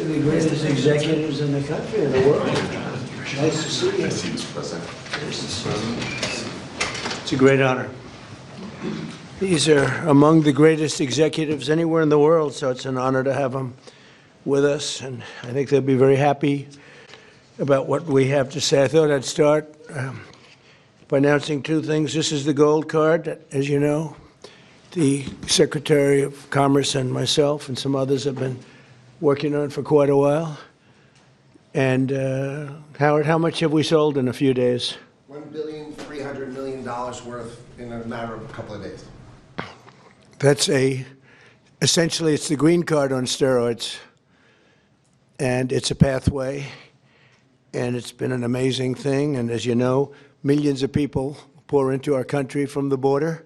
of the greatest executives in the country, in the world. Nice to see you. It's a great honor. These are among the greatest executives anywhere in the world, so it's an honor to have them with us, and I think they'll be very happy about what we have to say. I thought I'd start by announcing two things. This is the gold card, as you know. The Secretary of Commerce and myself and some others have been working on for quite a while. And Howard, how much have we sold in a few days? $1.3 billion worth in a matter of a couple of days. That's essentially it's the green card on steroids. And it's a pathway. And it's been an amazing thing. And as you know, millions of people pour into our country from the border.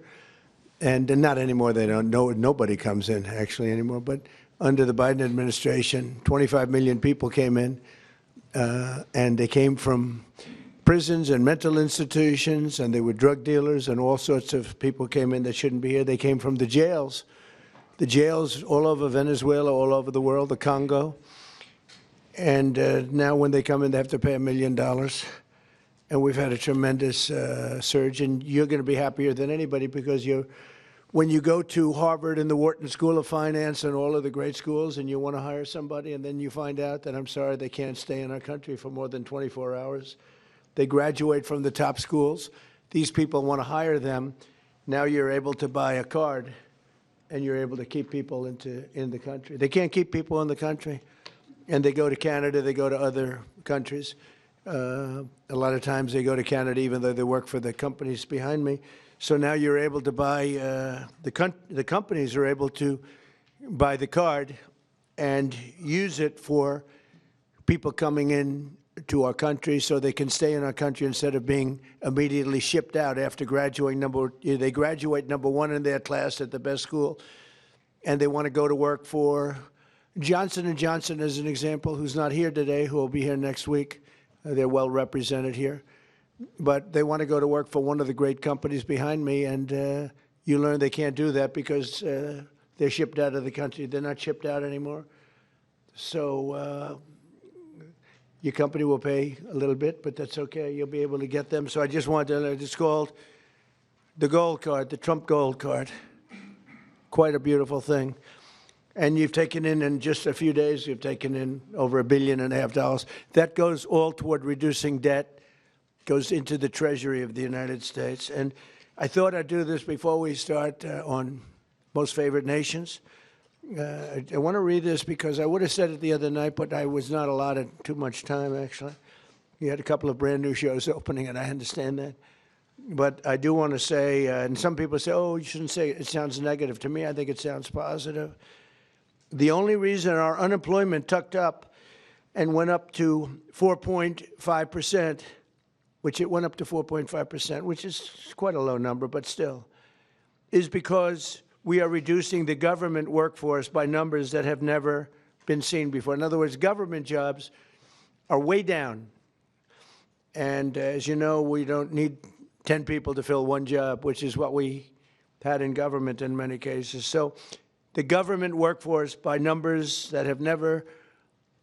And not anymore, they don't know, nobody comes in actually anymore, but under the Biden administration, 25 million people came in, and they came from prisons and mental institutions, and they were drug dealers, and all sorts of people came in that shouldn't be here. They came from the jails all over Venezuela, all over the world, the Congo. And now when they come in, they have to pay $1 million. And we've had a tremendous surge, and you're going to be happier than anybody because when you go to Harvard and the Wharton School of Finance and all of the great schools and you want to hire somebody and then you find out that, I'm sorry, they can't stay in our country for more than 24 hours. They graduate from the top schools. These people want to hire them. Now you're able to buy a card and you're able to keep people in the country. They can't keep people in the country, and they go to Canada, they go to other countries. A lot of times they go to Canada even though they work for the companies behind me. So now you're able to buy, the companies are able to buy the card and use it for people coming in to our country so they can stay in our country instead of being immediately shipped out after graduating. They graduate number one in their class at the best school, and they want to go to work for Johnson & Johnson, as an example, who's not here today, who will be here next week. They're well represented here. But they want to go to work for one of the great companies behind me, and you learn they can't do that because they're shipped out of the country. They're not shipped out anymore. So your company will pay a little bit, but that's okay. You'll be able to get them. So I just wanted to, it's called the gold card, the Trump gold card. Quite a beautiful thing. And you've taken in just a few days, you've taken in over $1.5 billion. That goes all toward reducing debt, goes into the Treasury of the United States. And I thought I'd do this before we start on Most Favored Nations. I want to read this because I would have said it the other night, but I was not allotted too much time, actually. You had a couple of brand new shows opening, and I understand that. But I do want to say, and some people say, oh, you shouldn't say it. It sounds negative. To me, I think it sounds positive. The only reason our unemployment tucked up and went up to 4.5%, which it went up to 4.5%, which is quite a low number, but still, is because we are reducing the government workforce by numbers that have never been seen before. In other words, government jobs are way down. And as you know, we don't need 10 people to fill one job, which is what we had in government in many cases. So the government workforce, by numbers that have never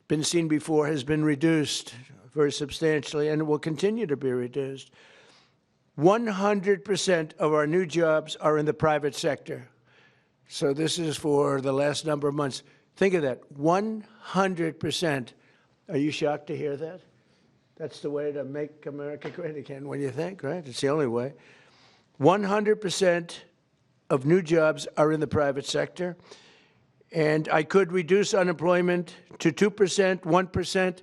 been seen before, has been reduced very substantially, and it will continue to be reduced. 100% of our new jobs are in the private sector. So this is for the last number of months. Think of that, 100%. Are you shocked to hear that? That's the way to make America great again, what do you think, right? It's the only way. 100% of new jobs are in the private sector. And I could reduce unemployment to 2%, 1%,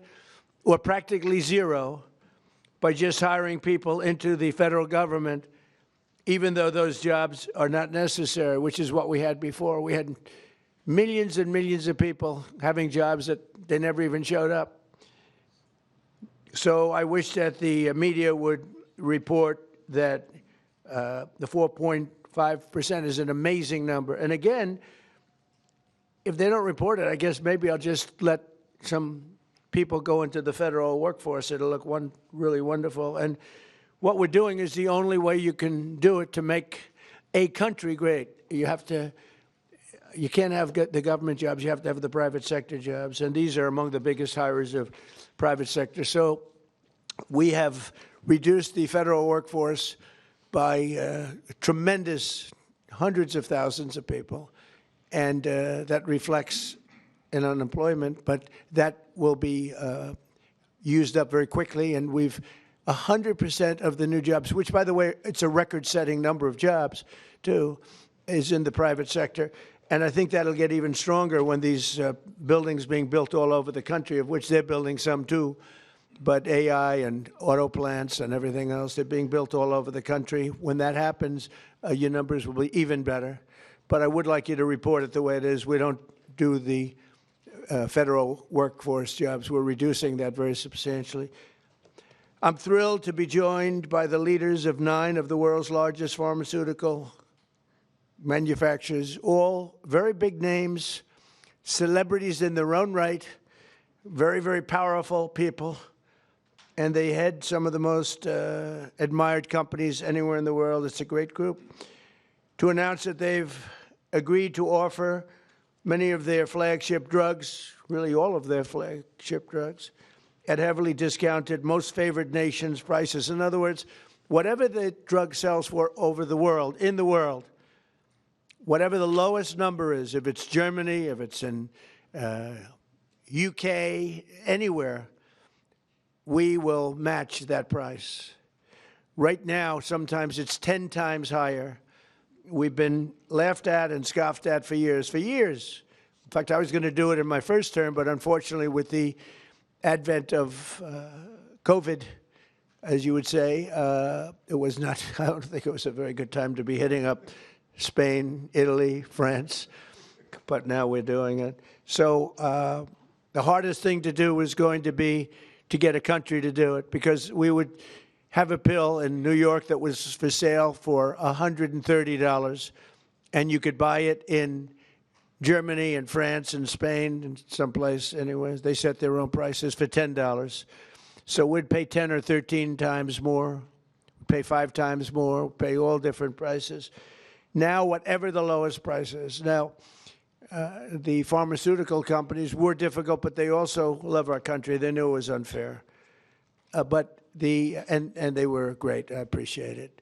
or practically zero by just hiring people into the federal government, even though those jobs are not necessary, which is what we had before. We had millions and millions of people having jobs that they never even showed up. So I wish that the media would report that the 4.5% is an amazing number. And again, if they don't report it, I guess maybe I'll just let some people go into the federal workforce. It'll look really wonderful. And what we're doing is the only way you can do it to make a country great. You have to you can't have the government jobs, you have to have the private sector jobs, and these are among the biggest hires of private sector. So we have reduced the federal workforce by tremendous hundreds of thousands of people, and that reflects in unemployment, but that will be used up very quickly, and we've 100% of the new jobs, which, by the way, it's a record-setting number of jobs, too, is in the private sector. And I think that'll get even stronger when these buildings being built all over the country, of which they're building some, too, but AI and auto plants and everything else, they're being built all over the country. When that happens, your numbers will be even better. But I would like you to report it the way it is. We don't do the federal workforce jobs. We're reducing that very substantially. I'm thrilled to be joined by the leaders of 9 of the world's largest pharmaceutical manufacturers, all very big names, celebrities in their own right, very, very powerful people, and they head some of the most admired companies anywhere in the world. It's a great group. To announce that they've agreed to offer many of their flagship drugs, really all of their flagship drugs, at heavily discounted, most favored nations prices. In other words, whatever the drug sells for over the world, in the world, whatever the lowest number is, if it's Germany, if it's in UK, anywhere, we will match that price. Right now, sometimes it's 10 times higher. We've been laughed at and scoffed at for years. For years. In fact, I was going to do it in my first term, but unfortunately, with the advent of COVID, as you would say, it was not, I don't think it was a very good time to be hitting up Spain, Italy, France, but now we're doing it. So the hardest thing to do was going to be to get a country to do it, because we would have a pill in New York that was for sale for $130, and you could buy it in Germany and France and Spain and someplace anyways. They set their own prices for $10. So we'd pay 10 or 13 times more, pay 5 times more, pay all different prices. Now, whatever the lowest price is. Now, the pharmaceutical companies were difficult, but they also love our country. They knew it was unfair. And they were great. I appreciate it.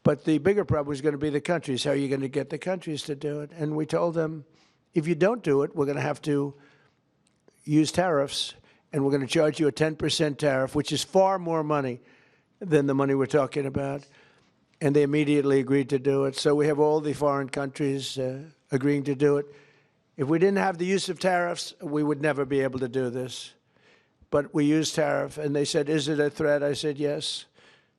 But the bigger problem was going to be the countries. How are you going to get the countries to do it? And we told them, if you don't do it, we're going to have to use tariffs, and we're going to charge you a 10% tariff, which is far more money than the money we're talking about. And they immediately agreed to do it. So we have all the foreign countries agreeing to do it. If we didn't have the use of tariffs, we would never be able to do this. But we used tariff, and they said, is it a threat? I said, yes,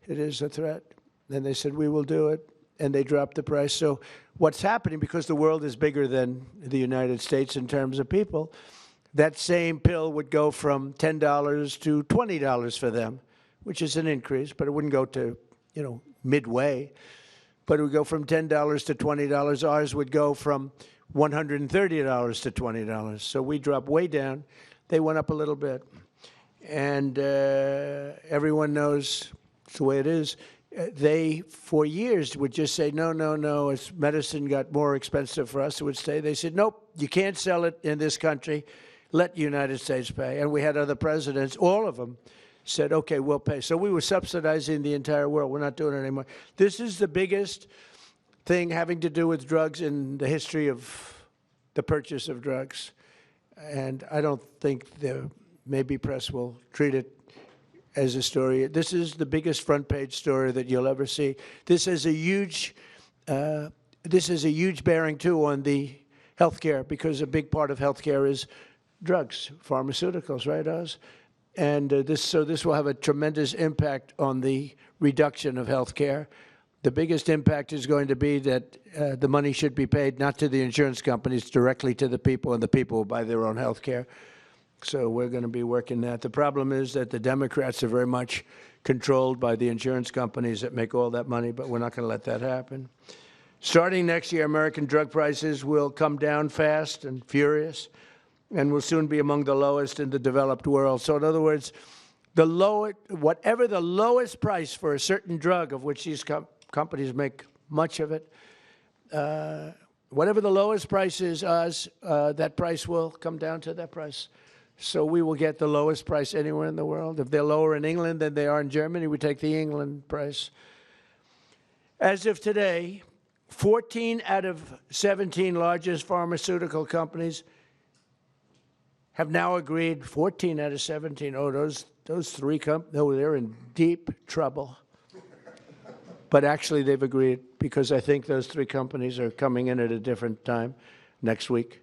it is a threat. And they said, we will do it. And they dropped the price. So what's happening, because the world is bigger than the United States in terms of people, that same pill would go from $10 to $20 for them, which is an increase, but it wouldn't go to, midway. But it would go from $10 to $20. Ours would go from $130 to $20. So we dropped way down. They went up a little bit. And everyone knows it's the way it is. They, for years, would just say, no, no, no. As medicine got more expensive for us, it would stay. They said, nope, you can't sell it in this country. Let the United States pay. And we had other presidents, all of them, said, okay, we'll pay. So we were subsidizing the entire world. We're not doing it anymore. This is the biggest thing having to do with drugs in the history of the purchase of drugs. And I don't think the maybe press will treat it as a story. This is the biggest front page story that you'll ever see. This has a huge bearing too on the healthcare, because a big part of healthcare is drugs, pharmaceuticals, right, Oz? And this will have a tremendous impact on the reduction of healthcare. The biggest impact is going to be that the money should be paid not to the insurance companies, directly to the people, and the people will buy their own healthcare. So we're going to be working that. The problem is that the Democrats are very much controlled by the insurance companies that make all that money, but we're not going to let that happen. Starting next year, American drug prices will come down fast and furious, and will soon be among the lowest in the developed world. So in other words, whatever the lowest price for a certain drug, of which these companies make much of it, whatever the lowest price is, that price will come down to that price. So we will get the lowest price anywhere in the world. If they're lower in England than they are in Germany, we take the England price. As of today, 14 out of 17 largest pharmaceutical companies have now agreed. 14 out of 17. Oh, those three companies, oh, they're in deep trouble. But actually, they've agreed because I think those three companies are coming in at a different time next week.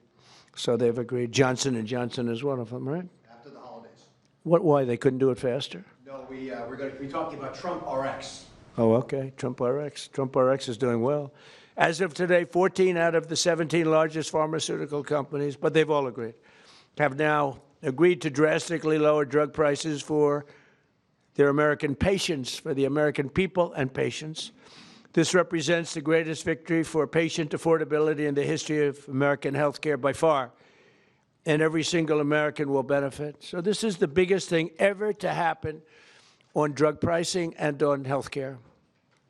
So they've agreed. Johnson & Johnson is one of them, right? After the holidays. Why? They couldn't do it faster? No, we're going to be talking about Trump RX. Oh, okay. Trump RX. Trump RX is doing well. As of today, 14 out of the 17 largest pharmaceutical companies, but they've all agreed, have now agreed to drastically lower drug prices for their American patients, for the American people and patients. This represents the greatest victory for patient affordability in the history of American healthcare by far, and every single American will benefit. So this is the biggest thing ever to happen on drug pricing and on healthcare.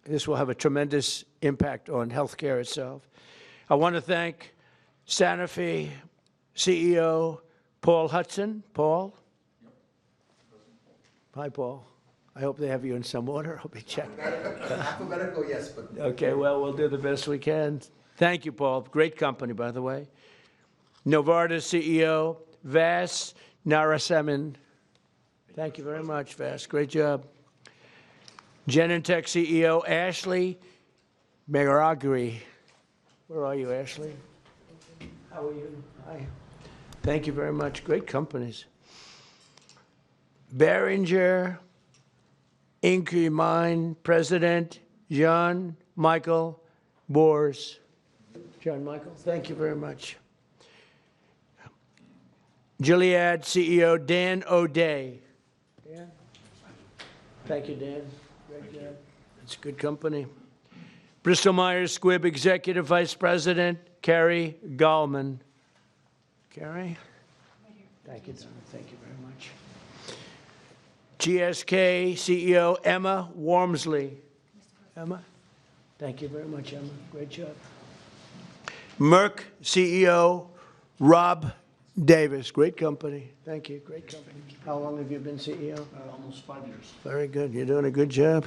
This will have a tremendous impact on healthcare itself. I want to thank Sanofi CEO Paul Hudson. Paul? Hi, Paul. I hope they have you in some order. I'll be checking. Alphabetical, yes, but... Okay, well, we'll do the best we can. Thank you, Paul. Great company, by the way. Novartis CEO Vas Narasimhan. Thank you very much, Vas. Great job. Genentech CEO Ashley Megaragri. Where are you, Ashley? How are you? Hi. Thank you very much. Great companies. Behringer Inc. Mine President John Michael Boers. John Michael, thank you very much. Gilead CEO Dan O'Day. Dan? Thank you, Dan. Great job. It's a good company. Bristol Myers Squibb Executive Vice President Carrie Gallman. Carrie? Thank you, Don. Thank you very much. GSK CEO Emma Wormsley. Emma? Thank you very much, Emma. Great job. Merck CEO Rob Davis. Great company. Thank you. Great company. How long have you been CEO? Almost 5 years. Very good. You're doing a good job.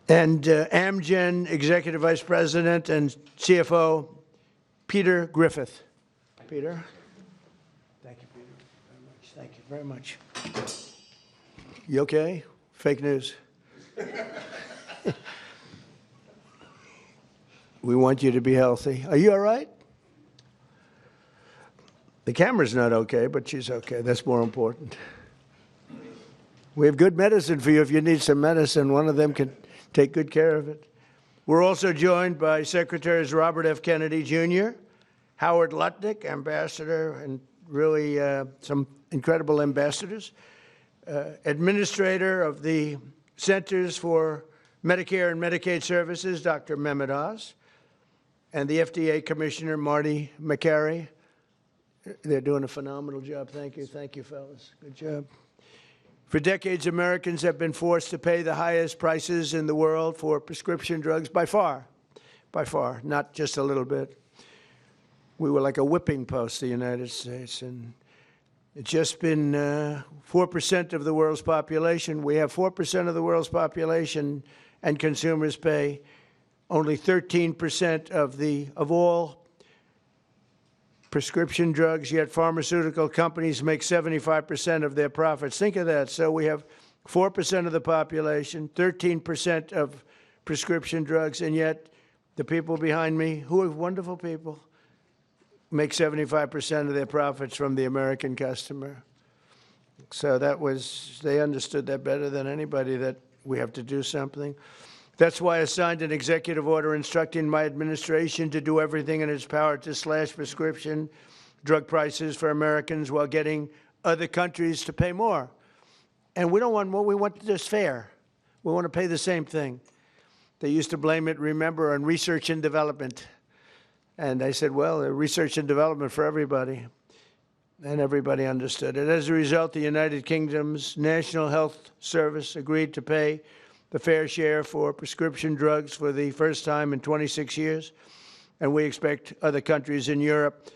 And Amgen Executive Vice President and CFO Peter Griffith. Peter? Thank you, Peter, very much. Thank you very much. You okay? Fake news. We want you to be healthy. Are you all right? The camera's not okay, but she's okay. That's more important. We have good medicine for you. If you need some medicine, one of them can take good care of it. We're also joined by Secretaries Robert F. Kennedy, Jr., Howard Lutnick, Ambassador, and really some incredible ambassadors, Administrator of the Centers for Medicare and Medicaid Services, Dr. Mehmet Oz, and the FDA Commissioner, Marty McCary. They're doing a phenomenal job. Thank you. Thank you, fellas. Good job. For decades, Americans have been forced to pay the highest prices in the world for prescription drugs by far, not just a little bit. We were like a whipping post, the United States, and it's just been 4% of the world's population. We have 4% of the world's population, and consumers pay only 13% of all prescription drugs, yet pharmaceutical companies make 75% of their profits. Think of that. So we have 4% of the population, 13% of prescription drugs, and yet the people behind me, who are wonderful people, make 75% of their profits from the American customer. So that was, they understood that better than anybody, that we have to do something. That's why I signed an executive order instructing my administration to do everything in its power to slash prescription drug prices for Americans while getting other countries to pay more. And we don't want more, we want this fair. We want to pay the same thing. They used to blame it, remember, on research and development. And I said, well, research and development for everybody. And everybody understood it. As a result, the United Kingdom's National Health Service agreed to pay the fair share for prescription drugs for the first time in 26 years. And we expect other countries in Europe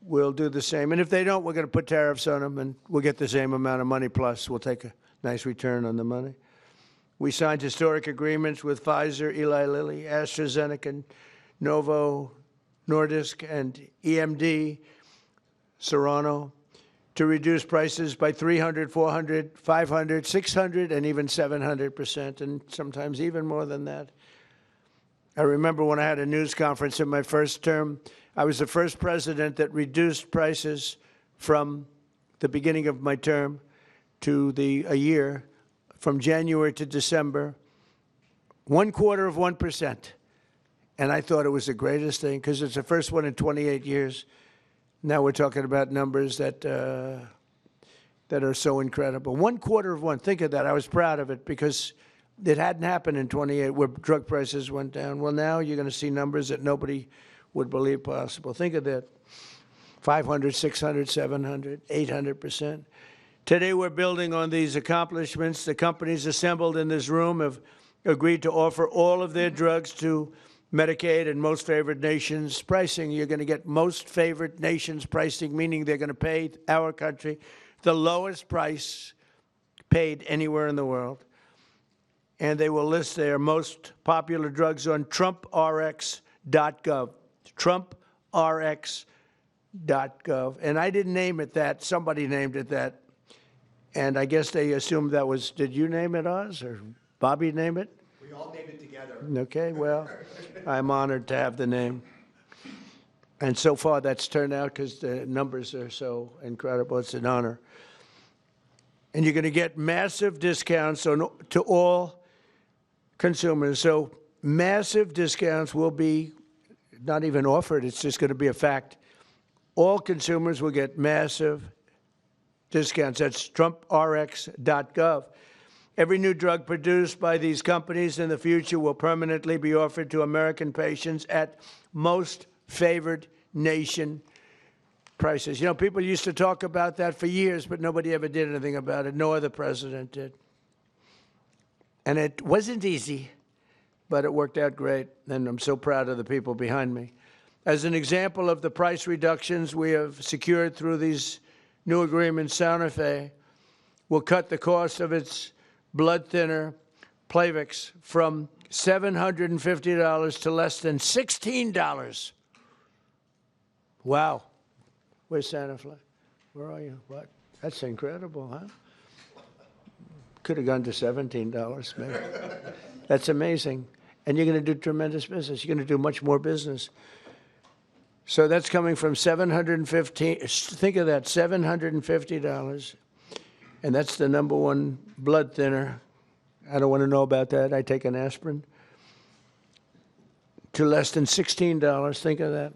will do the same. And if they don't, we're going to put tariffs on them, and we'll get the same amount of money, plus we'll take a nice return on the money. We signed historic agreements with Pfizer, Eli Lilly, AstraZeneca, Novo Nordisk, and EMD, Serrano, to reduce prices by 300, 400, 500, 600, and even 700%, and sometimes even more than that. I remember when I had a news conference in my first term, I was the first president that reduced prices from the beginning of my term to a year, from January to December, 0.25%. And I thought it was the greatest thing, because it's the first one in 28 years. Now we're talking about numbers that are so incredible. 0.25%, think of that. I was proud of it, because it hadn't happened in 28 where drug prices went down. Well, now you're going to see numbers that nobody would believe possible. Think of that. 500, 600, 700, 800%. Today we're building on these accomplishments. The companies assembled in this room have agreed to offer all of their drugs to Medicaid and most favored nations pricing. You're going to get most favored nations pricing, meaning they're going to pay our country the lowest price paid anywhere in the world. And they will list their most popular drugs on TrumpRx.gov. TrumpRx.gov. And I didn't name it that. Somebody named it that. And I guess they assumed that was, did you name it, Oz, or Bobby name it? We all named it together. Okay, well, I'm honored to have the name. And so far that's turned out, because the numbers are so incredible. It's an honor. And you're going to get massive discounts to all consumers. So massive discounts will be not even offered. It's just going to be a fact. All consumers will get massive discounts. That's TrumpRx.gov. Every new drug produced by these companies in the future will permanently be offered to American patients at most favored nation prices. You know, people used to talk about that for years, but nobody ever did anything about it. No other president did. And it wasn't easy, but it worked out great, and I'm so proud of the people behind me. As an example of the price reductions we have secured through these new agreements, Santa Fe will cut the cost of its blood thinner, Plavix, from $750 to less than $16. Wow. Where's Santa Fe? Where are you? What? That's incredible, huh? Could have gone to $17, maybe. That's amazing. And you're going to do tremendous business. You're going to do much more business. So that's coming from $750, think of that, $750. And that's the #1 blood thinner. I don't want to know about that. I take an aspirin. To less than $16, think of that.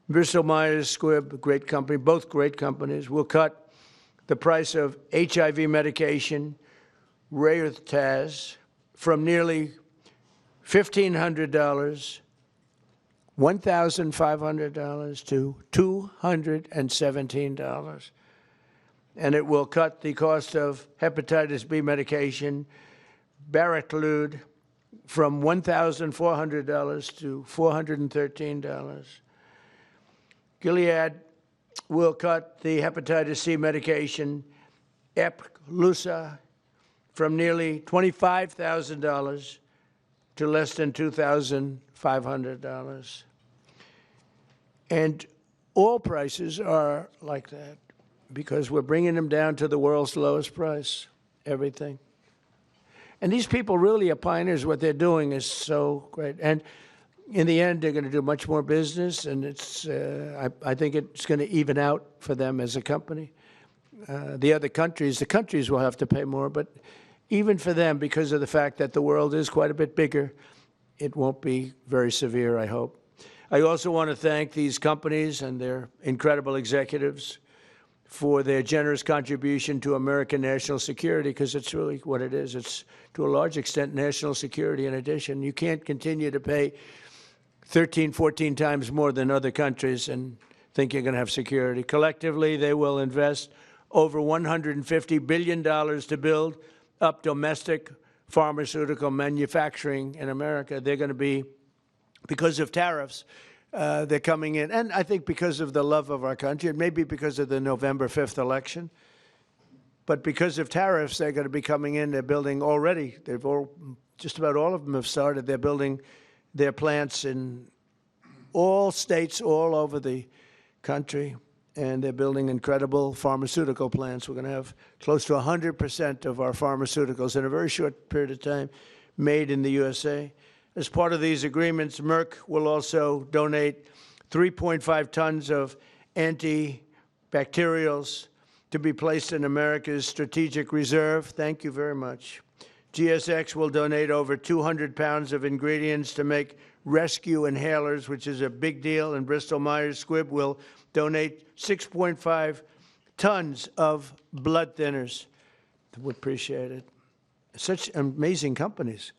Bristol Myers Squibb, great company, both great companies, will cut the price of HIV medication, Raytaz, from nearly $1,500, $1,500 to $217. And it will cut the cost of hepatitis B medication, Baraclude, from $1,400 to $413. Gilead will cut the hepatitis C medication, Epclusa, from nearly $25,000 to less than $2,500. And all prices are like that, because we're bringing them down to the world's lowest price, everything. And these people really are pioneers. What they're doing is so great. And in the end, they're going to do much more business, and it's, I think it's going to even out for them as a company. The countries will have to pay more, but even for them, because of the fact that the world is quite a bit bigger, it won't be very severe, I hope. I also want to thank these companies and their incredible executives for their generous contribution to American national security, because it's really what it is. It's, to a large extent, national security in addition. You can't continue to pay 13, 14 times more than other countries and think you're going to have security. Collectively, they will invest over $150 billion to build up domestic pharmaceutical manufacturing in America. They're going to be, because of tariffs, they're coming in, and I think because of the love of our country, and maybe because of the November 5th election, but because of tariffs, they're going to be coming in. They're building already. Just about all of them have started. They're building their plants in all states all over the country, and they're building incredible pharmaceutical plants. We're going to have close to 100% of our pharmaceuticals in a very short period of time made in the USA. As part of these agreements, Merck will also donate 3.5 tons of antibacterials to be placed in America's strategic reserve. Thank you very much. GSX will donate over 200 pounds of ingredients to make rescue inhalers, which is a big deal, and Bristol-Myers Squibb will donate 6.5 tons of blood thinners. We appreciate it. Such amazing companies.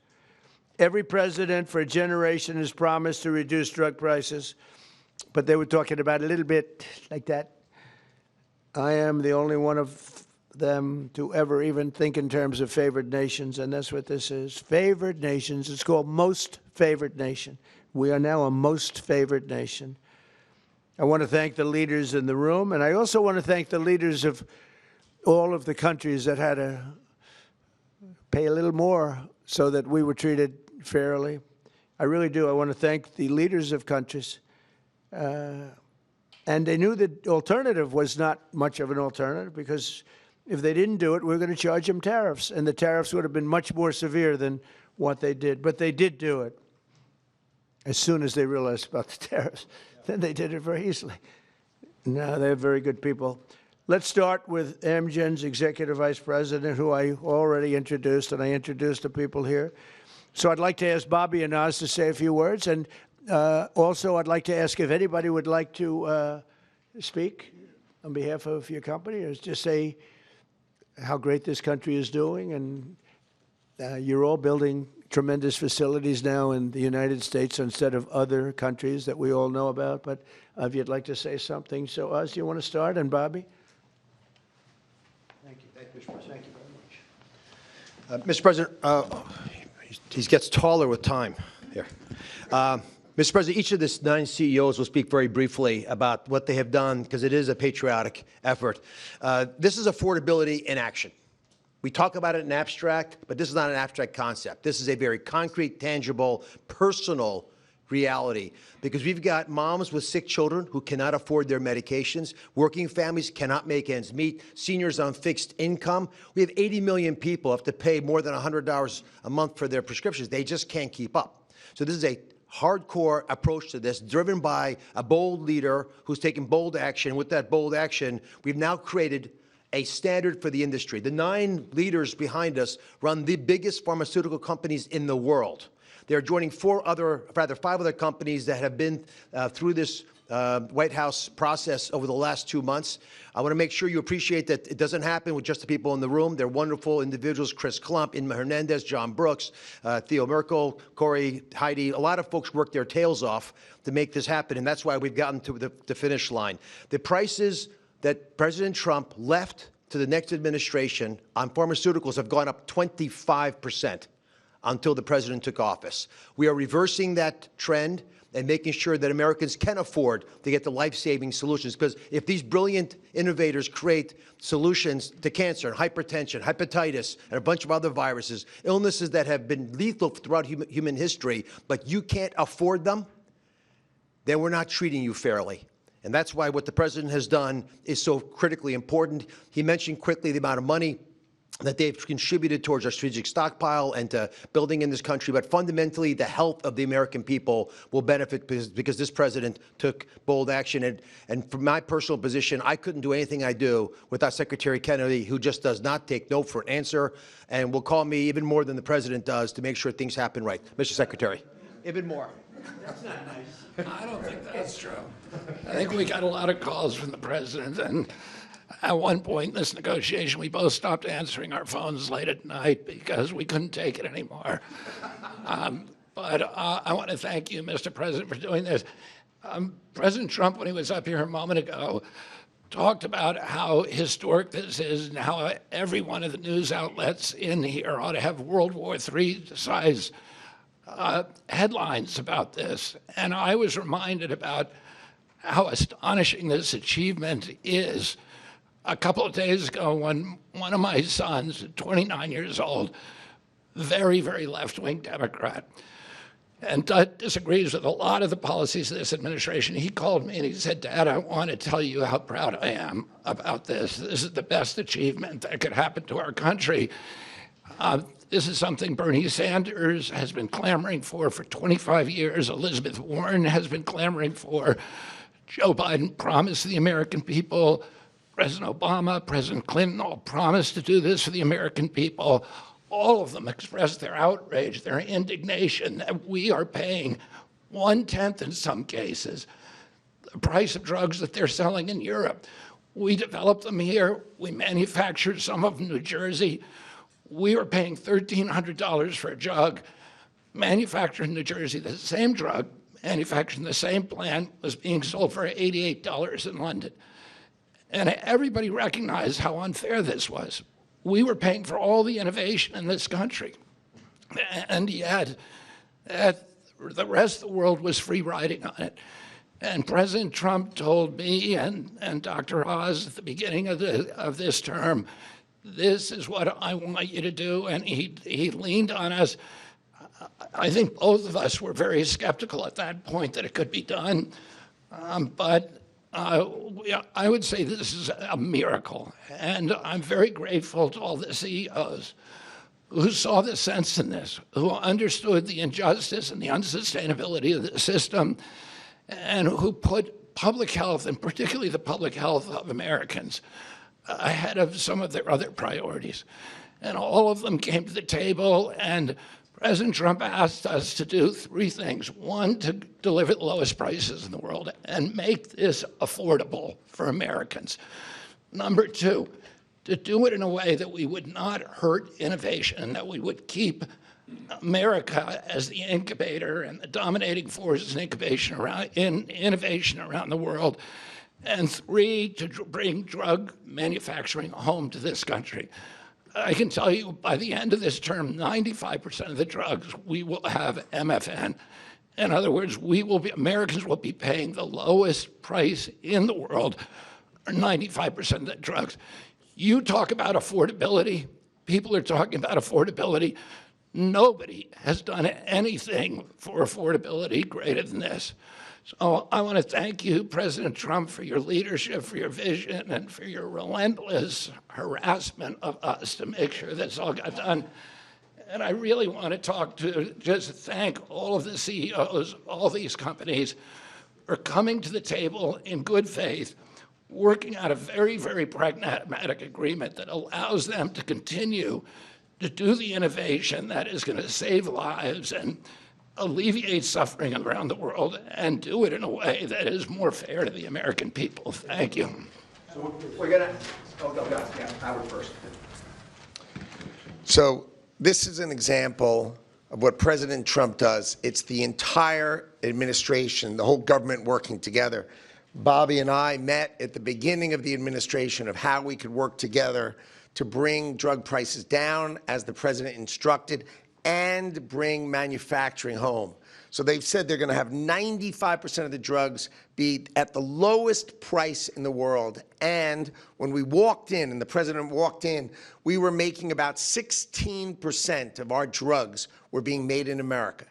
Every president for a generation has promised to reduce drug prices, but they were talking about a little bit like that. I am the only one of them to ever even think in terms of favored nations, and that's what this is. Favored nations. It's called most favored nation. We are now a most favored nation. I want to thank the leaders in the room, and I also want to thank the leaders of all of the countries that had to pay a little more so that we were treated fairly. I really do. I want to thank the leaders of countries. And they knew the alternative was not much of an alternative, because if they didn't do it, we were going to charge them tariffs, and the tariffs would have been much more severe than what they did. But they did do it as soon as they realized about the tariffs. Then they did it very easily. No, they're very good people. Let's start with Amgen's Executive Vice President, who I already introduced, and I introduced the people here. So I'd like to ask Bobby and Oz to say a few words, and also I'd like to ask if anybody would like to speak on behalf of your company, or just say how great this country is doing. And you're all building tremendous facilities now in the United States instead of other countries that we all know about. But if you'd like to say something. So, Oz, do you want to start? And Bobby? Thank you. Thank you, Mr. President. Thank you very much. Mr. President, he gets taller with time here. Mr. President, each of the 9 CEOs will speak very briefly about what they have done, because it is a patriotic effort. This is affordability in action. We talk about it in abstract, but this is not an abstract concept. This is a very concrete, tangible, personal reality, because we've got moms with sick children who cannot afford their medications, working families cannot make ends meet, seniors on fixed income. We have 80 million people who have to pay more than $100 a month for their prescriptions. They just can't keep up. So this is a hardcore approach to this, driven by a bold leader who's taken bold action. With that bold action, we've now created a standard for the industry. The 9 leaders behind us run the biggest pharmaceutical companies in the world. They're joining 5 other companies that have been through this White House process over the last 2 months. I want to make sure you appreciate that it doesn't happen with just the people in the room. They're wonderful individuals: Chris Klump, Inma Hernandez, John Brooks, Theo Merkel, Corey, Heidi. A lot of folks work their tails off to make this happen, and that's why we've gotten to the finish line. The prices that President Trump left to the next administration on pharmaceuticals have gone up 25% until the president took office. We are reversing that trend and making sure that Americans can afford to get the life-saving solutions, because if these brilliant innovators create solutions to cancer and hypertension, hepatitis, and a bunch of other viruses, illnesses that have been lethal throughout human history, but you can't afford them, then we're not treating you fairly. And that's why what the president has done is so critically important. He mentioned quickly the amount of money that they've contributed towards our strategic stockpile and to building in this country. But fundamentally, the health of the American people will benefit because this president took bold action. And from my personal position, I couldn't do anything I do without Secretary Kennedy, who just does not take no for an answer and will call me even more than the president does to make sure things happen right. Mr. Secretary. Even more. That's not nice. I don't think that's true. I think we got a lot of calls from the president, and at one point in this negotiation, we both stopped answering our phones late at night because we couldn't take it anymore. But I want to thank you, Mr. President, for doing this. President Trump, when he was up here a moment ago, talked about how historic this is and how every one of the news outlets in here ought to have World War III size headlines about this. And I was reminded about how astonishing this achievement is. A couple of days ago, when one of my sons, 29 years old, very, very left-wing Democrat, and disagrees with a lot of the policies of this administration, he called me and he said, "Dad, I want to tell you how proud I am about this. This is the best achievement that could happen to our country. This is something Bernie Sanders has been clamoring for 25 years. Elizabeth Warren has been clamoring for. Joe Biden promised the American people. President Obama, President Clinton all promised to do this for the American people. All of them expressed their outrage, their indignation that we are paying 1/10 in some cases the price of drugs that they're selling in Europe. We developed them here. We manufactured some of them in New Jersey. We were paying $1,300 for a drug manufactured in New Jersey. The same drug manufactured in the same plant was being sold for $88 in London. And everybody recognized how unfair this was. We were paying for all the innovation in this country. And yet, the rest of the world was free riding on it. And President Trump told me and Dr. Oz at the beginning of this term, this is what I want you to do. And he leaned on us. I think both of us were very skeptical at that point that it could be done. But I would say this is a miracle. And I'm very grateful to all the CEOs who saw the sense in this, who understood the injustice and the unsustainability of the system, and who put public health, and particularly the public health of Americans, ahead of some of their other priorities. And all of them came to the table, and President Trump asked us to do three things. One, to deliver the lowest prices in the world and make this affordable for Americans. Number two, to do it in a way that we would not hurt innovation, and that we would keep America as the incubator and the dominating force in innovation around the world. And three, to bring drug manufacturing home to this country. I can tell you by the end of this term, 95% of the drugs we will have MFN. In other words, Americans will be paying the lowest price in the world, or 95% of the drugs. You talk about affordability, people are talking about affordability. Nobody has done anything for affordability greater than this. So I want to thank you, President Trump, for your leadership, for your vision, and for your relentless harassment of us to make sure this all got done. And I really want to just thank all of the CEOs, all these companies, for coming to the table in good faith, working out a very, very pragmatic agreement that allows them to continue to do the innovation that is going to save lives and alleviate suffering around the world, and do it in a way that is more fair to the American people. Thank you. So we're going to, Howard first. So this is an example of what President Trump does. It's the entire administration, the whole government working together. Bobby and I met at the beginning of the administration of how we could work together to bring drug prices down, as the president instructed, and bring manufacturing home. So they've said they're going to have 95% of the drugs be at the lowest price in the world. And when we walked in, and the president walked in, we were making about 16% of our drugs were being made in America,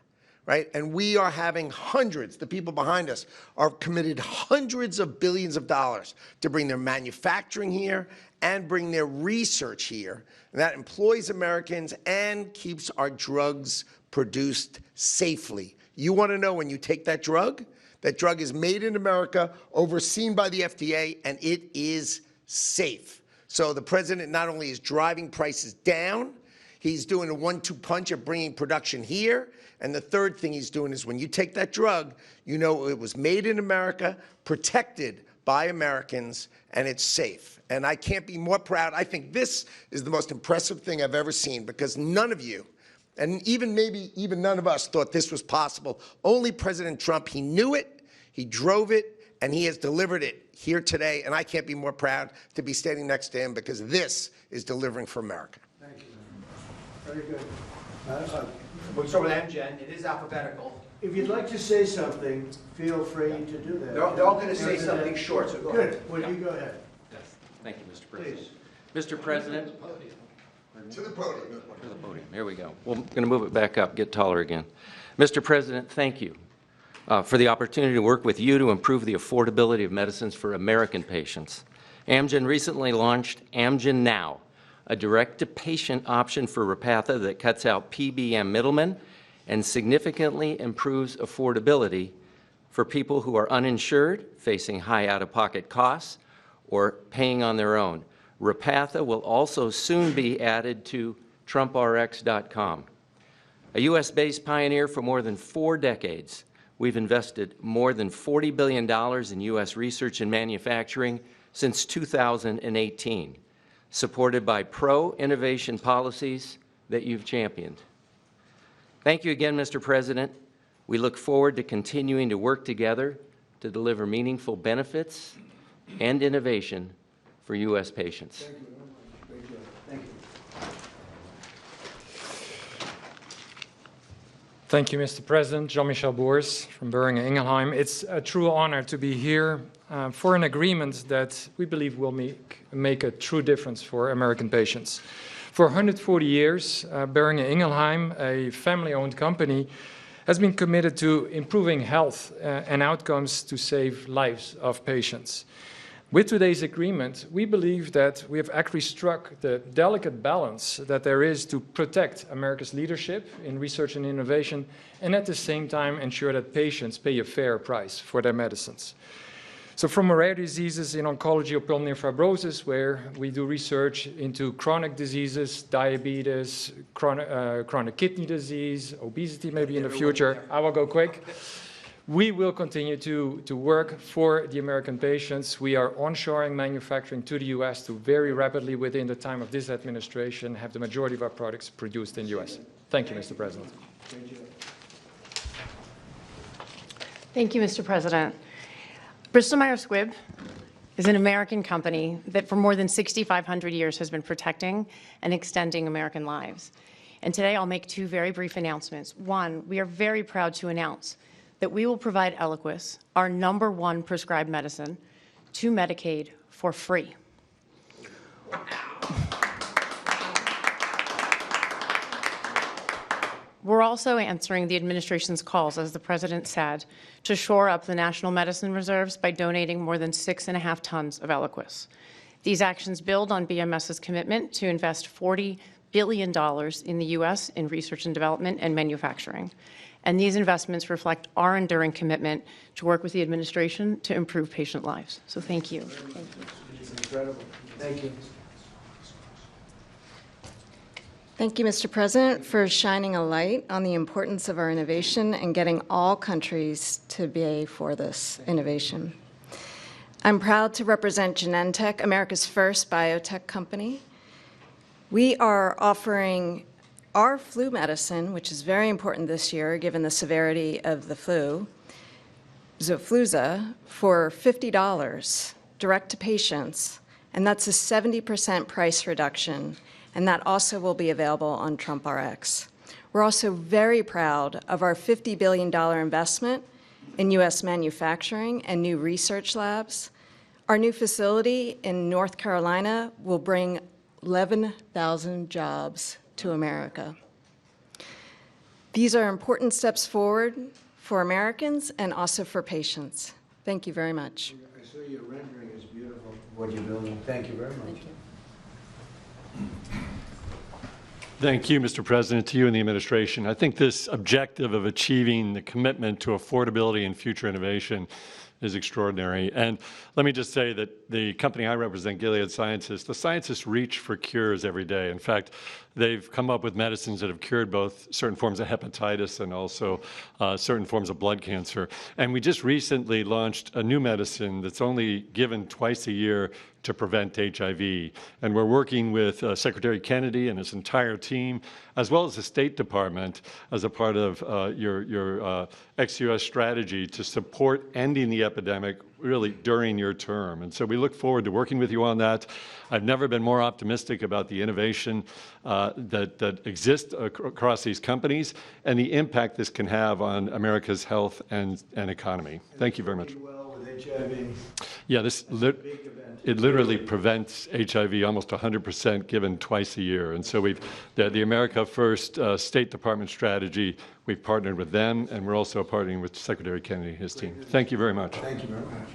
right? And we are having hundreds, the people behind us are committed hundreds of billions of dollars to bring their manufacturing here and bring their research here. And that employs Americans and keeps our drugs produced safely. You want to know, when you take that drug is made in America, overseen by the FDA, and it is safe. So the president not only is driving prices down, he's doing a 1-2 punch of bringing production here. And the third thing he's doing is, when you take that drug, you know it was made in America, protected by Americans, and it's safe. And I can't be more proud. I think this is the most impressive thing I've ever seen, because none of you, and maybe even none of us, thought this was possible. Only President Trump. He knew it, he drove it, and he has delivered it here today, and I can't be more proud to be standing next to him because this is delivering for America. Thank you. Very good. We'll start with Amgen. It is alphabetical. If you'd like to say something, feel free to do that. They're all going to say something short, so go ahead. Good. Well, you go ahead. Yes. Thank you, Mr. President. Please. Mr. President. To the podium. To the podium. Here we go. We're going to move it back up, get taller again. Mr. President, thank you for the opportunity to work with you to improve the affordability of medicines for American patients. Amgen recently launched Amgen Now, a direct-to-patient option for Repatha that cuts out PBM middlemen and significantly improves affordability for people who are uninsured, facing high out-of-pocket costs, or paying on their own. Repatha will also soon be added to TrumpRx.com. A U.S.-based pioneer for more than 4 decades, we've invested more than $40 billion in U.S. research and manufacturing since 2018, supported by pro-innovation policies that you've championed. Thank you again, Mr. President. We look forward to continuing to work together to deliver meaningful benefits and innovation for U.S. patients. Thank you very much. Great job. Thank you. Thank you, Mr. President. Jean-Michel Boers from Boehringer Ingelheim. It's a true honor to be here for an agreement that we believe will make a true difference for American patients. For 140 years, Boehringer Ingelheim, a family-owned company, has been committed to improving health and outcomes to save lives of patients. With today's agreement, we believe that we have actually struck the delicate balance that there is to protect America's leadership in research and innovation, and at the same time ensure that patients pay a fair price for their medicines. So from rare diseases in oncology or pulmonary fibrosis, where we do research into chronic diseases, diabetes, chronic kidney disease, obesity maybe in the future, I will go quick. We will continue to work for the American patients. We are onshoring manufacturing to the U.S. to very rapidly, within the time of this administration, have the majority of our products produced in the U.S. Thank you, Mr. President. Thank you, Mr. President. Bristol Myers Squibb is an American company that for more than 6,500 years has been protecting and extending American lives. And today I'll make 2 very brief announcements. One, we are very proud to announce that we will provide Eliquis, our #1 prescribed medicine, to Medicaid for free. We're also answering the administration's calls, as the President said, to shore up the national medicine reserves by donating more than 6.5 tons of Eliquis. These actions build on BMS's commitment to invest $40 billion in the U.S. in research and development and manufacturing. And these investments reflect our enduring commitment to work with the administration to improve patient lives. So thank you. Thank you. It's incredible. Thank you. Thank you, Mr. President, for shining a light on the importance of our innovation and getting all countries to pay for this innovation. I'm proud to represent Genentech, America's first biotech company. We are offering our flu medicine, which is very important this year given the severity of the flu, Xofluza, for $50 direct to patients, and that's a 70% price reduction. And that also will be available on TrumpRx. We're also very proud of our $50 billion investment in U.S. manufacturing and new research labs. Our new facility in North Carolina will bring 11,000 jobs to America. These are important steps forward for Americans and also for patients. Thank you very much. I saw your rendering is beautiful, what you're building. Thank you very much. Thank you. Thank you, Mr. President, to you and the administration. I think this objective of achieving the commitment to affordability and future innovation is extraordinary. And let me just say that the company I represent, Gilead Sciences, the scientists reach for cures every day. In fact, they've come up with medicines that have cured both certain forms of hepatitis and also certain forms of blood cancer. And we just recently launched a new medicine that's only given twice a year to prevent HIV. And we're working with Secretary Kennedy and his entire team, as well as the State Department, as a part of your ex-US strategy to support ending the epidemic really during your term. And so we look forward to working with you on that. I've never been more optimistic about the innovation that exists across these companies and the impact this can have on America's health and economy. Thank you very much. Well with HIV. Yeah, it literally prevents HIV almost 100% given twice a year. And so the America First State Department strategy, we've partnered with them, and we're also partnering with Secretary Kennedy and his team. Thank you very much. Thank you very much.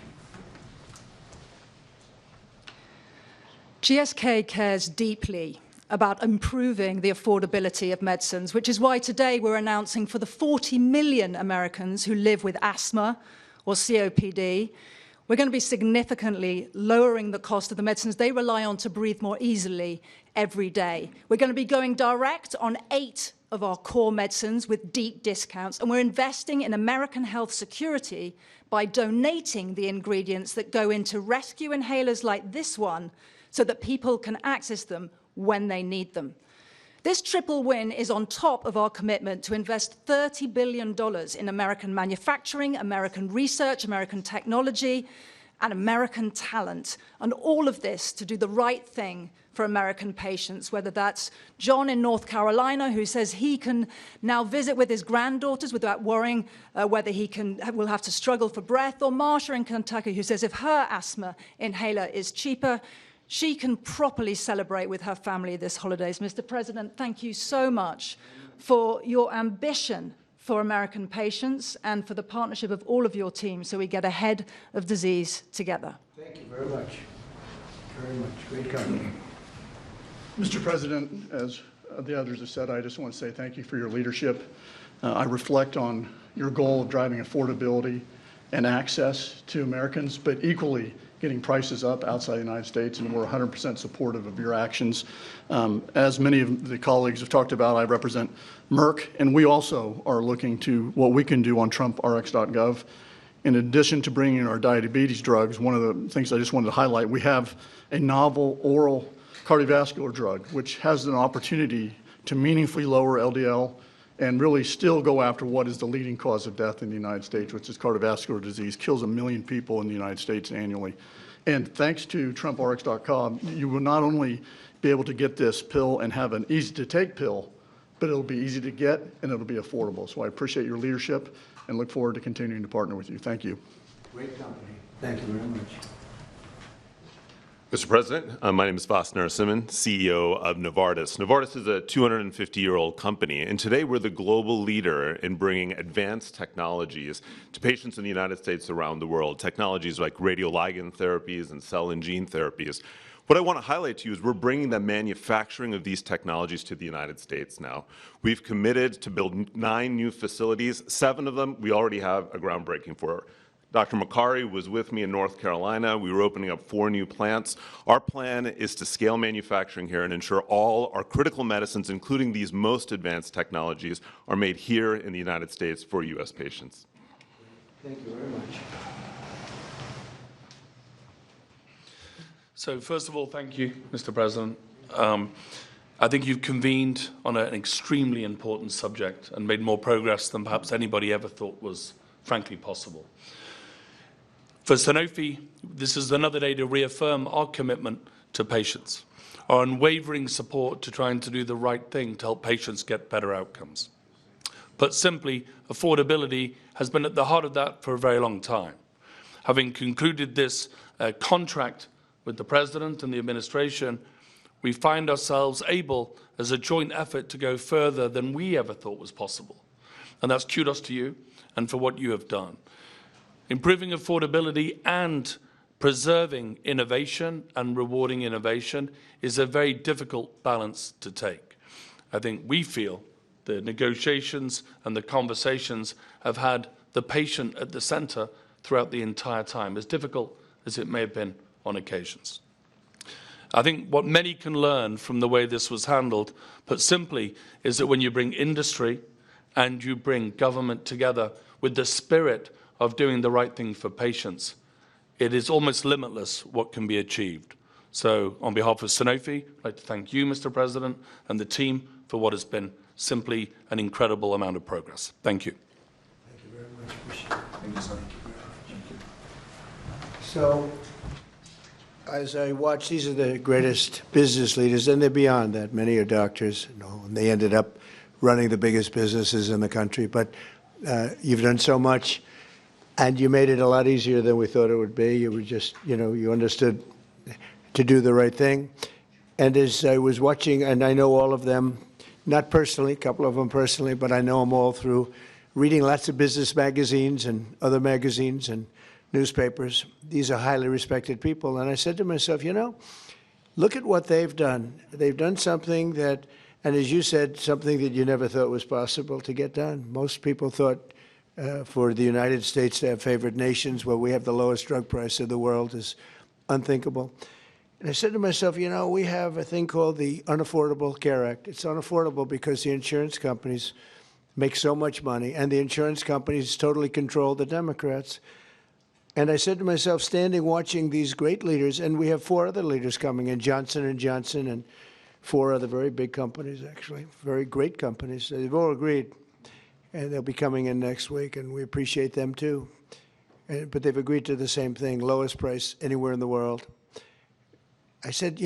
GSK cares deeply about improving the affordability of medicines, which is why today we're announcing for the 40 million Americans who live with asthma or COPD, we're going to be significantly lowering the cost of the medicines they rely on to breathe more easily every day. We're going to be going direct on 8 of our core medicines with deep discounts, and we're investing in American health security by donating the ingredients that go into rescue inhalers like this one so that people can access them when they need them. This triple win is on top of our commitment to invest $30 billion in American manufacturing, American research, American technology, and American talent, and all of this to do the right thing for American patients, whether that's John in North Carolina, who says he can now visit with his granddaughters without worrying whether will have to struggle for breath, or Marsha in Kentucky, who says if her asthma inhaler is cheaper, she can properly celebrate with her family this holidays. Mr. President, thank you so much for your ambition for American patients and for the partnership of all of your teams so we get ahead of disease together. Thank you very much. Very much. Great company. Mr. President, as the others have said, I just want to say thank you for your leadership. I reflect on your goal of driving affordability and access to Americans, but equally getting prices up outside the United States, and we're 100% supportive of your actions. As many of the colleagues have talked about, I represent Merck, and we also are looking to what we can do on TrumpRx.gov. In addition to bringing in our diabetes drugs, one of the things I just wanted to highlight, we have a novel oral cardiovascular drug, which has an opportunity to meaningfully lower LDL and really still go after what is the leading cause of death in the United States, which is cardiovascular disease, kills 1 million people in the United States annually. And thanks to TrumpRx.com, you will not only be able to get this pill and have an easy-to-take pill, but it'll be easy to get and it'll be affordable. So I appreciate your leadership and look forward to continuing to partner with you. Thank you. Great company. Thank you very much. Mr. President, my name is Vas Narasimhan, CEO of Novartis. Novartis is a 250-year-old company, and today we're the global leader in bringing advanced technologies to patients in the United States around the world, technologies like radioligand therapies and cell and gene therapies. What I want to highlight to you is we're bringing the manufacturing of these technologies to the United States now. We've committed to build 9 new facilities. 7 of them we already have a groundbreaking for. Dr. Makari was with me in North Carolina. We were opening up 4 new plants. Our plan is to scale manufacturing here and ensure all our critical medicines, including these most advanced technologies, are made here in the United States for U.S. patients. Thank you very much. So first of all, thank you, Mr. President. I think you've convened on an extremely important subject and made more progress than perhaps anybody ever thought was frankly possible. For Sanofi, this is another day to reaffirm our commitment to patients, our unwavering support to trying to do the right thing to help patients get better outcomes. Put simply, affordability has been at the heart of that for a very long time. Having concluded this contract with the President and the administration, we find ourselves able, as a joint effort, to go further than we ever thought was possible. And that's kudos to you and for what you have done. Improving affordability and preserving innovation and rewarding innovation is a very difficult balance to take. I think we feel the negotiations and the conversations have had the patient at the center throughout the entire time, as difficult as it may have been on occasions. I think what many can learn from the way this was handled, put simply, is that when you bring industry and you bring government together with the spirit of doing the right thing for patients, it is almost limitless what can be achieved. So on behalf of Sanofi, I'd like to thank you, Mr. President, and the team for what has been simply an incredible amount of progress. Thank you. Thank you very much. Thank you, sir. So, as I watch, these are the greatest business leaders, and they're beyond that. Many are doctors, and they ended up running the biggest businesses in the country. But you've done so much, and you made it a lot easier than we thought it would be. You were just, you understood to do the right thing. And as I was watching, and I know all of them, not personally, a couple of them personally, but I know them all through reading lots of business magazines and other magazines and newspapers. These are highly respected people. And I said to myself, look at what they've done. They've done something that, and as you said, something that you never thought was possible to get done. Most people thought for the United States to have favored nations where we have the lowest drug price in the world is unthinkable. And I said to myself, we have a thing called the Unaffordable Care Act. It's unaffordable because the insurance companies make so much money, and the insurance companies totally control the Democrats. And I said to myself, standing watching these great leaders, and we have 4 other leaders coming in, Johnson & Johnson and 4 other very big companies, actually, very great companies. They've all agreed, and they'll be coming in next week, and we appreciate them too. But they've agreed to the same thing, lowest price anywhere in the world. I said,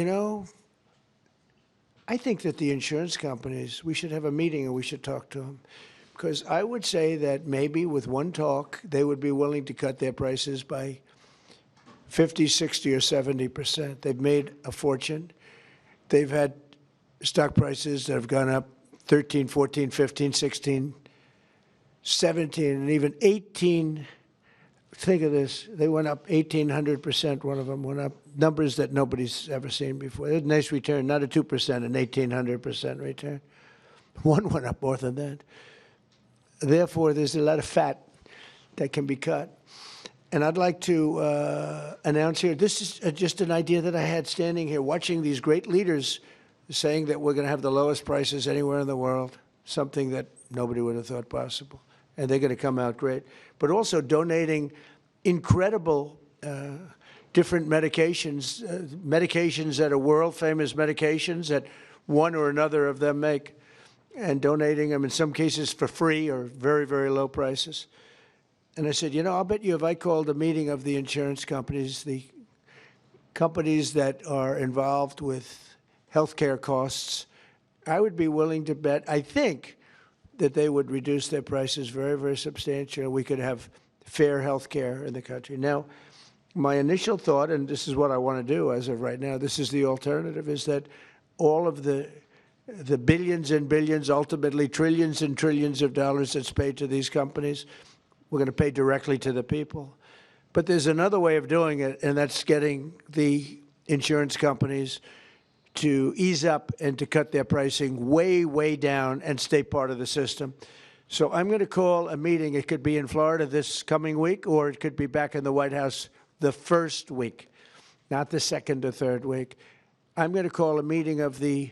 I think that the insurance companies, we should have a meeting and we should talk to them. Because I would say that maybe with one talk, they would be willing to cut their prices by 50, 60, or 70%. They've made a fortune. They've had stock prices that have gone up 13, 14, 15, 16, 17, and even 18. Think of this. They went up 1,800%. One of them went up. Numbers that nobody's ever seen before. A nice return, not a 2%, an 1,800% return. One went up more than that. Therefore, there's a lot of fat that can be cut. And I'd like to announce here, this is just an idea that I had standing here, watching these great leaders saying that we're going to have the lowest prices anywhere in the world, something that nobody would have thought possible. And they're going to come out great. But also donating incredible different medications, medications that are world-famous medications that one or another of them make, and donating them in some cases for free or very, very low prices. And I said, I'll bet you if I called a meeting of the insurance companies, the companies that are involved with healthcare costs, I would be willing to bet, I think, that they would reduce their prices very, very substantially. We could have fair health care in the country. Now, my initial thought, and this is what I want to do as of right now, this is the alternative, is that all of the billions and billions, ultimately trillions and trillions of dollars that's paid to these companies, we're going to pay directly to the people. But there's another way of doing it, and that's getting the insurance companies to ease up and to cut their pricing way, way down and stay part of the system. So I'm going to call a meeting. It could be in Florida this coming week, or it could be back in the White House the first week, not the second or third week. I'm going to call a meeting of the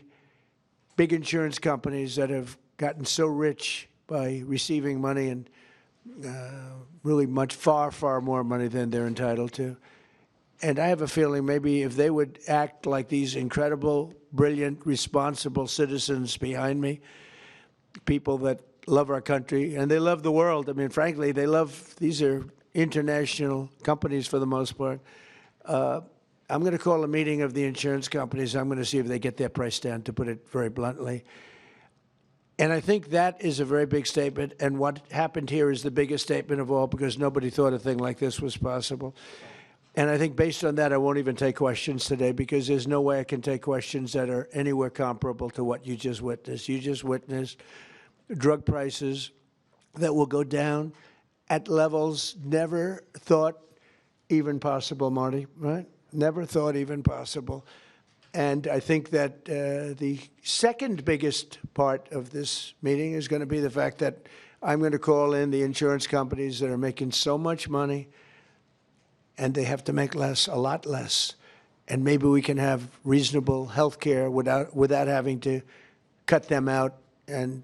big insurance companies that have gotten so rich by receiving money, and really much, far, far more money than they're entitled to. And I have a feeling maybe if they would act like these incredible, brilliant, responsible citizens behind me, people that love our country, and they love the world. I mean, frankly, these are international companies for the most part. I'm going to call a meeting of the insurance companies. I'm going to see if they get their price down, to put it very bluntly. And I think that is a very big statement. And what happened here is the biggest statement of all, because nobody thought a thing like this was possible. And I think based on that, I won't even take questions today, because there's no way I can take questions that are anywhere comparable to what you just witnessed. You just witnessed drug prices that will go down at levels never thought even possible, Marty, right? Never thought even possible. And I think that the second biggest part of this meeting is going to be the fact that I'm going to call in the insurance companies that are making so much money, and they have to make less, a lot less. And maybe we can have reasonable health care without having to cut them out and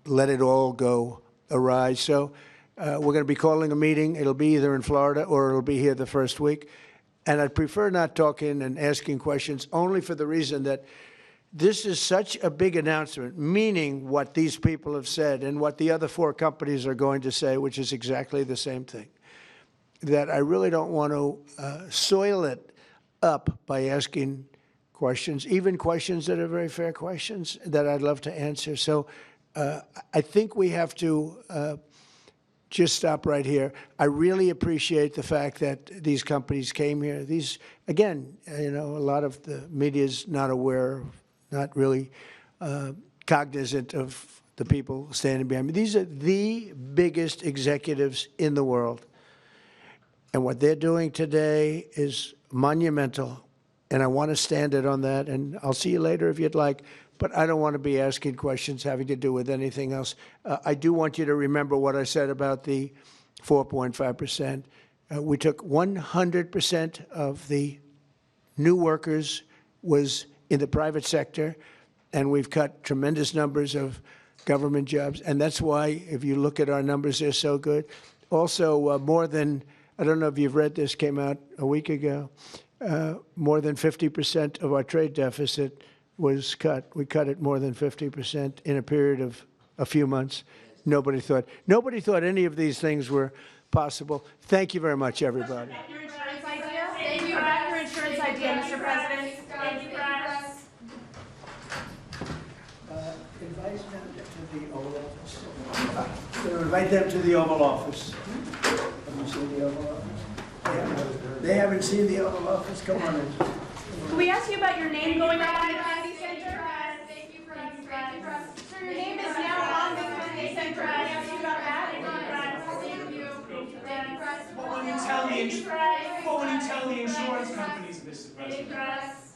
let it all go awry. So we're going to be calling a meeting. It'll be either in Florida or it'll be here the first week. And I'd prefer not talking and asking questions only for the reason that this is such a big announcement, meaning what these people have said and what the other 4 companies are going to say, which is exactly the same thing, that I really don't want to soil it up by asking questions, even questions that are very fair questions that I'd love to answer. So I think we have to just stop right here. I really appreciate the fact that these companies came here. These, again, a lot of the media is not aware, not really cognizant of the people standing behind me. These are the biggest executives in the world. And what they're doing today is monumental. And I want to stand it on that. And I'll see you later if you'd like. But I don't want to be asking questions having to do with anything else. I do want you to remember what I said about the 4.5%. We took 100% of the new workers was in the private sector, and we've cut tremendous numbers of government jobs. And that's why, if you look at our numbers, they're so good. Also, more than, I don't know if you've read this, came out a week ago, more than 50% of our trade deficit was cut. We cut it more than 50% in a period of a few months. Nobody thought any of these things were possible. Thank you very much, everybody. Your insurance idea? Thank you about your insurance idea, Mr. President. Thank you, press. Invite them to the Oval Office. Invite them to the Oval Office. Have you seen the Oval Office? They haven't seen the Oval Office? Come on in. Can we ask you about your name going up on the Kennedy Center? Thank you, press. Thank you, press. Sir, your name is now on the Kennedy Center. Can we ask you about that? Thank you. Thank you, press. What will you tell the insurance companies, Mr. President? Thank you, press.